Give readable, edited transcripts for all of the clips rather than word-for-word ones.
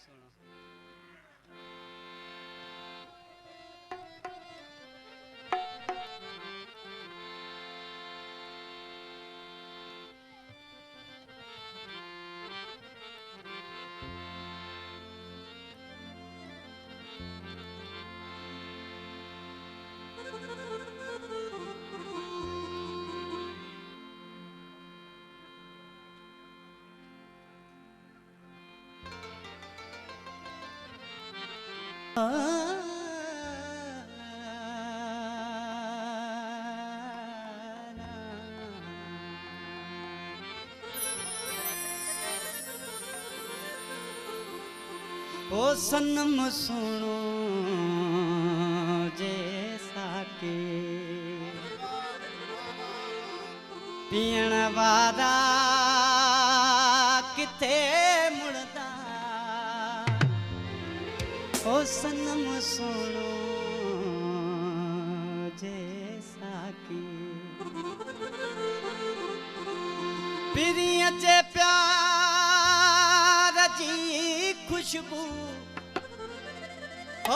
सुनो। ओ सनम सुनो जैसा के पीण वादा किथे मुड़दा। ओ सनम सुनो जैसा की पिरिय चे प्यार जी खुशबू। ओ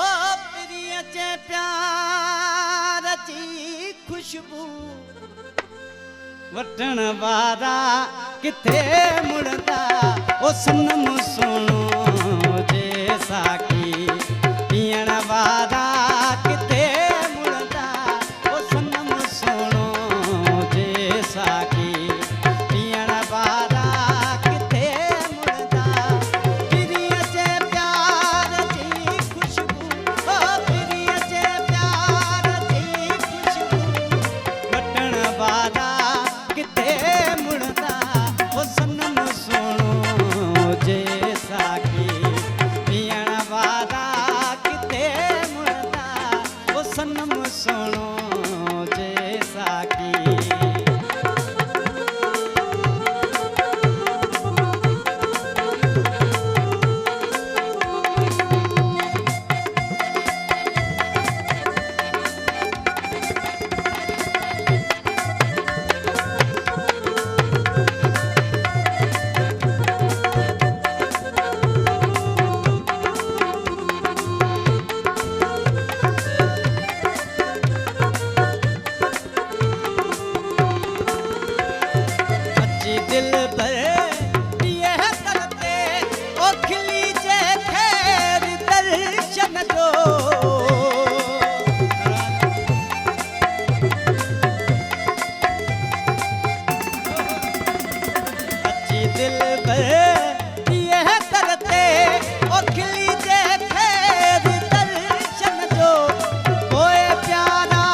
पिरिय चे प्यार जी खुशबू वटण वारा किथे मुड़दा। ओ सनम सुनो जैसा की पीण वारा किथे मुड़दा। ओ सनम सुनो जैसा की पीण वारा किथे मुड़दा। पिरिय चे प्यार जी खुशबू। ओ पिरिय चे प्यार जी खुशबू वटण वारा किथे मुड़दा। ओ सनम सुनो जैसा की पीण वारा किथे मुड़दा। ओ सनम सुनो जैसा की दिल भर यह करते ओ खिली जे खैर दर्शन दो। अच्छी दिल भर यह करते ओ खिली जे खैर दर्शन दो। कोई प्यारा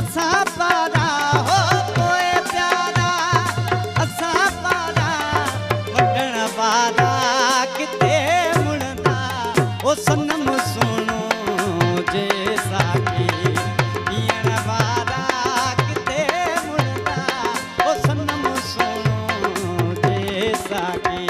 असा पारा हो कोई प्यारा असा पारा वटण वारा किथे मुड़दा। ओ सनम सुनो जैसा की पीण वारा किथे मुड़दा। ओ सनम सुनो जैसा की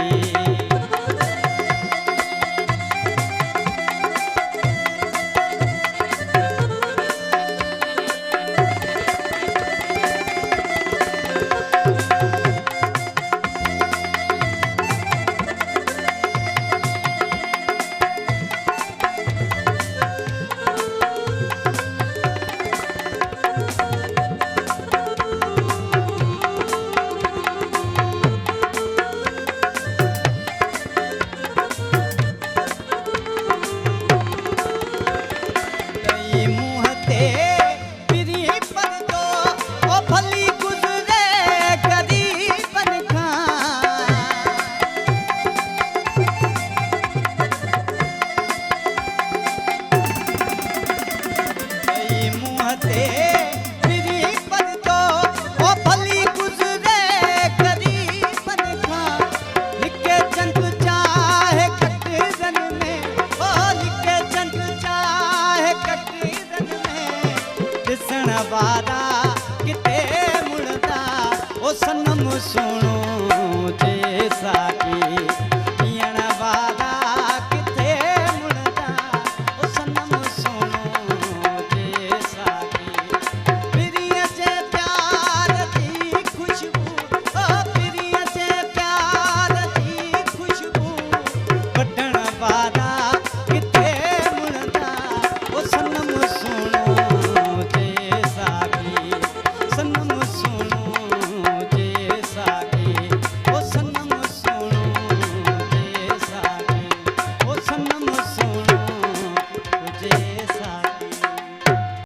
वारा किथे मुड़दा। ओ सनम सुनो जैसा की पीण वारा किथे मुड़दा। ओ सनम सुनो जैसा की पिरिय चे प्यार जी खुशबू। ओ पिरिय चे प्यार जी खुशबू वटण वारा